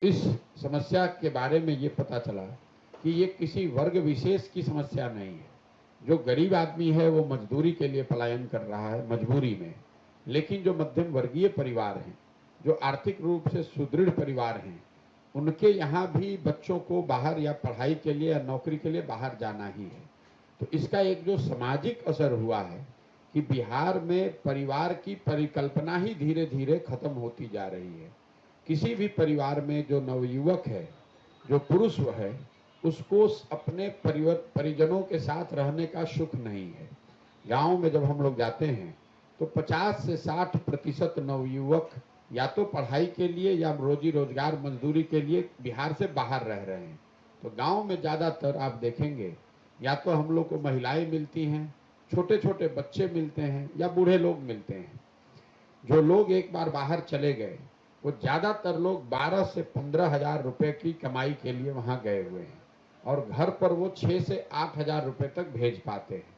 इस समस्या के बारे में ये पता चला कि ये किसी वर्ग विशेष की समस्या नहीं है। जो गरीब आदमी है वो मजदूरी के लिए पलायन कर रहा है मजबूरी में, लेकिन जो मध्यम वर्गीय परिवार हैं, जो आर्थिक रूप से सुदृढ़ परिवार हैं, उनके यहाँ भी बच्चों को बाहर या पढ़ाई के लिए या नौकरी के लिए बाहर जाना ही है। तो इसका एक जो सामाजिक असर हुआ है कि बिहार में परिवार की परिकल्पना ही धीरे धीरे खत्म होती जा रही है। किसी भी परिवार में जो नवयुवक है, जो पुरुष है, उसको अपने परिजनों के साथ रहने का सुख नहीं है। गांव में जब हम लोग जाते हैं तो 50 से 60% नवयुवक या तो पढ़ाई के लिए या रोजी रोजगार मजदूरी के लिए बिहार से बाहर रह रहे हैं। तो गांव में ज़्यादातर आप देखेंगे या तो हम लोग को महिलाएं मिलती हैं, छोटे छोटे बच्चे मिलते हैं या बूढ़े लोग मिलते हैं। जो लोग एक बार बाहर चले गए वो ज़्यादातर लोग 12 से 15 हजार रुपये की कमाई के लिए वहाँ गए हुए हैं और घर पर वो 6 से 8 हजार रुपये तक भेज पाते हैं।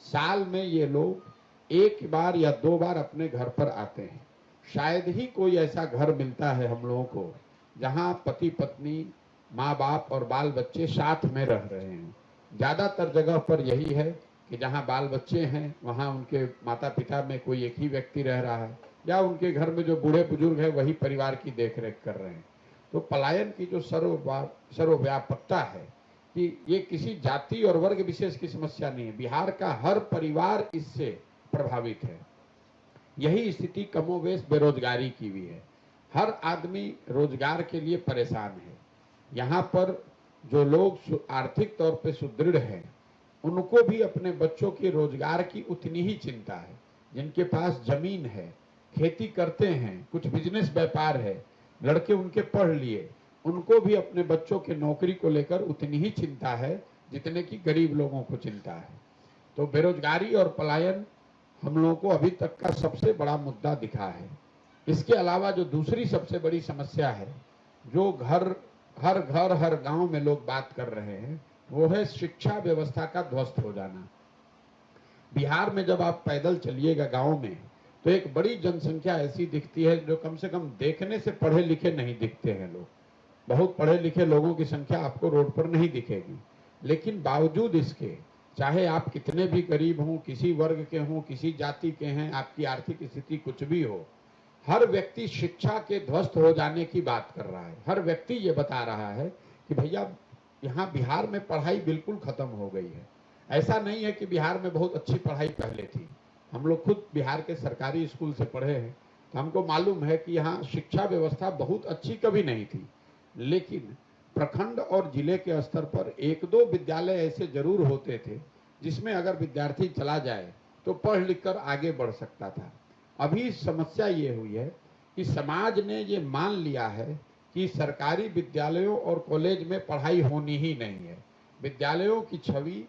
साल में ये लोग एक बार या 2 बार अपने घर पर आते हैं। शायद ही कोई ऐसा घर मिलता है हम लोगों को जहाँ पति पत्नी, माँ बाप और बाल बच्चे साथ में रह रहे हैं। ज़्यादातर जगह पर यही है कि जहाँ बाल बच्चे हैं वहाँ उनके माता पिता में कोई एक ही व्यक्ति रह रहा है या उनके घर में जो बूढ़े बुजुर्ग हैं वही परिवार की देखरेख कर रहे हैं। तो पलायन की जो सर्वव्यापकता है कि ये किसी जाति और वर्ग विशेष की समस्या नहीं है, बिहार का हर परिवार इससे प्रभावित है। यही स्थिति कमोवेश बेरोजगारी की भी है। हर आदमी रोजगार के लिए परेशान है। यहाँ पर जो लोग आर्थिक तौर पे सुदृढ़ हैं उनको भी अपने बच्चों के रोजगार की उतनी ही चिंता है। जिनके पास जमीन है, खेती करते हैं, कुछ बिजनेस व्यापार है, लड़के उनके पढ़ लिए, उनको भी अपने बच्चों के नौकरी को लेकर उतनी ही चिंता है जितने की गरीब लोगों को चिंता है। तो बेरोजगारी और पलायन हम लोगों को अभी तक का सबसे बड़ा मुद्दा दिखा है। इसके अलावा जो दूसरी सबसे बड़ी समस्या है, जो हर घर हर गांव में लोग बात कर रहे हैं, वो है शिक्षा व्यवस्था का ध्वस्त हो जाना। बिहार में जब आप पैदल चलिएगा गांव में तो एक बड़ी जनसंख्या ऐसी दिखती है जो कम से कम देखने से पढ़े लिखे नहीं दिखते हैं लोग। बहुत पढ़े लिखे लोगों की संख्या आपको रोड पर नहीं दिखेगी, लेकिन बावजूद इसके चाहे आप कितने भी गरीब हों, किसी वर्ग के हों, किसी जाति के हैं, आपकी आर्थिक स्थिति कुछ भी हो, हर व्यक्ति शिक्षा के ध्वस्त हो जाने की बात कर रहा है। हर व्यक्ति ये बता रहा है कि भैया यहाँ बिहार में पढ़ाई बिल्कुल खत्म हो गई है। ऐसा नहीं है कि बिहार में बहुत अच्छी पढ़ाई पहले थी। हम लोग खुद बिहार के सरकारी स्कूल से पढ़े हैं तो हमको मालूम है कि यहाँ शिक्षा व्यवस्था बहुत अच्छी कभी नहीं थी, लेकिन प्रखंड और जिले के स्तर पर एक दो विद्यालय ऐसे जरूर होते थे जिसमें अगर विद्यार्थी चला जाए तो पढ़ लिख कर आगे बढ़ सकता था। अभी समस्या ये हुई है कि समाज ने ये मान लिया है कि सरकारी विद्यालयों और कॉलेज में पढ़ाई होनी ही नहीं है। विद्यालयों की छवि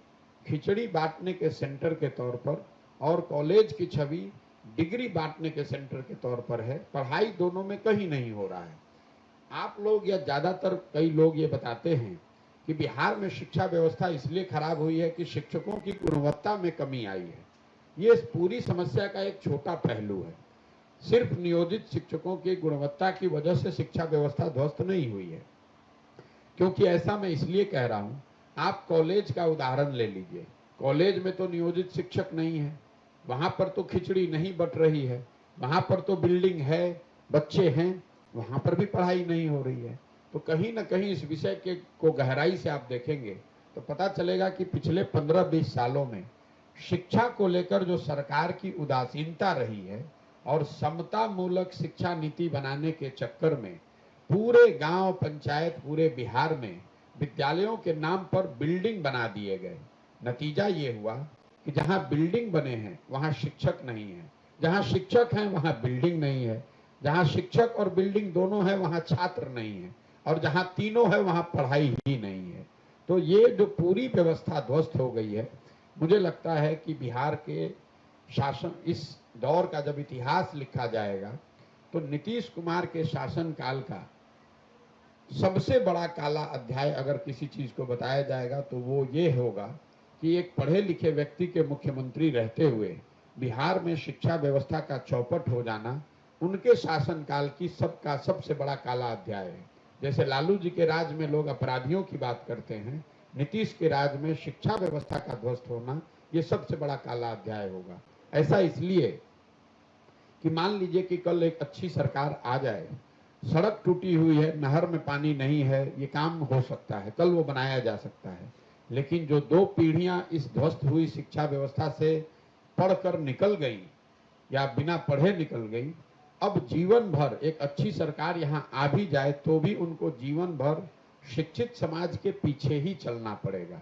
खिचड़ी बांटने के सेंटर के तौर पर और कॉलेज की छवि डिग्री बांटने के सेंटर के तौर पर है। पढ़ाई दोनों में कहीं नहीं हो रहा है। आप लोग या ज़्यादातर कई लोग ये बताते हैं कि बिहार में शिक्षा व्यवस्था इसलिए खराब हुई है कि शिक्षकों की गुणवत्ता में कमी आई है। ये इस पूरी समस्या का एक छोटा पहलू है। सिर्फ नियोजित शिक्षकों की गुणवत्ता की वजह से शिक्षा व्यवस्था ध्वस्त नहीं हुई है। क्योंकि ऐसा मैं इसलिए कह रहा हूँ, आप कॉलेज का उदाहरण ले लीजिए। कॉलेज में तो नियोजित शिक्षक नहीं है, वहाँ पर तो खिचड़ी नहीं बट रही है, वहाँ पर तो बिल्डिंग है, बच्चे हैं, वहाँ पर भी पढ़ाई नहीं हो रही है। तो कहीं ना कहीं इस विषय के को गहराई से आप देखेंगे तो पता चलेगा कि पिछले 15-20 सालों में शिक्षा को लेकर जो सरकार की उदासीनता रही है और समता मूलक शिक्षा नीति बनाने के चक्कर में पूरे गांव पंचायत पूरे बिहार में विद्यालयों के नाम पर बिल्डिंग बना दिए गए। नतीजा ये हुआ कि जहां बिल्डिंग बने हैं वहां शिक्षक नहीं है, जहां शिक्षक हैं वहां बिल्डिंग नहीं है, जहां शिक्षक और बिल्डिंग दोनों है वहां छात्र नहीं है, और जहां तीनों है वहां पढ़ाई ही नहीं है। तो ये जो पूरी व्यवस्था ध्वस्त हो गई है, मुझे लगता है कि बिहार के शासन इस दौर का जब इतिहास लिखा जाएगा तो नीतीश कुमार के शासन काल का सबसे बड़ा काला अध्याय अगर किसी चीज को बताया जाएगा तो वो ये होगा कि एक पढ़े लिखे व्यक्ति के मुख्यमंत्री रहते हुए बिहार में शिक्षा व्यवस्था का चौपट हो जाना उनके शासनकाल की सबका सबसे बड़ा काला अध्याय है। जैसे लालू जी के राज में लोग अपराधियों की बात करते हैं, नीतीश के राज में शिक्षा व्यवस्था का ध्वस्त होना ये सबसे बड़ा काला अध्याय होगा। ऐसा इसलिए कि मान लीजिए कि कल एक अच्छी सरकार आ जाए, सड़क टूटी हुई है, नहर में पानी नहीं है, ये काम हो सकता है, कल वो बनाया जा सकता है। लेकिन जो 2 पीढ़ियां इस ध्वस्त हुई शिक्षा व्यवस्था से पढ़कर निकल गई या बिना पढ़े निकल गई, अब जीवन भर एक अच्छी सरकार यहाँ आ भी जाए तो भी उनको जीवन भर शिक्षित समाज के पीछे ही चलना पड़ेगा।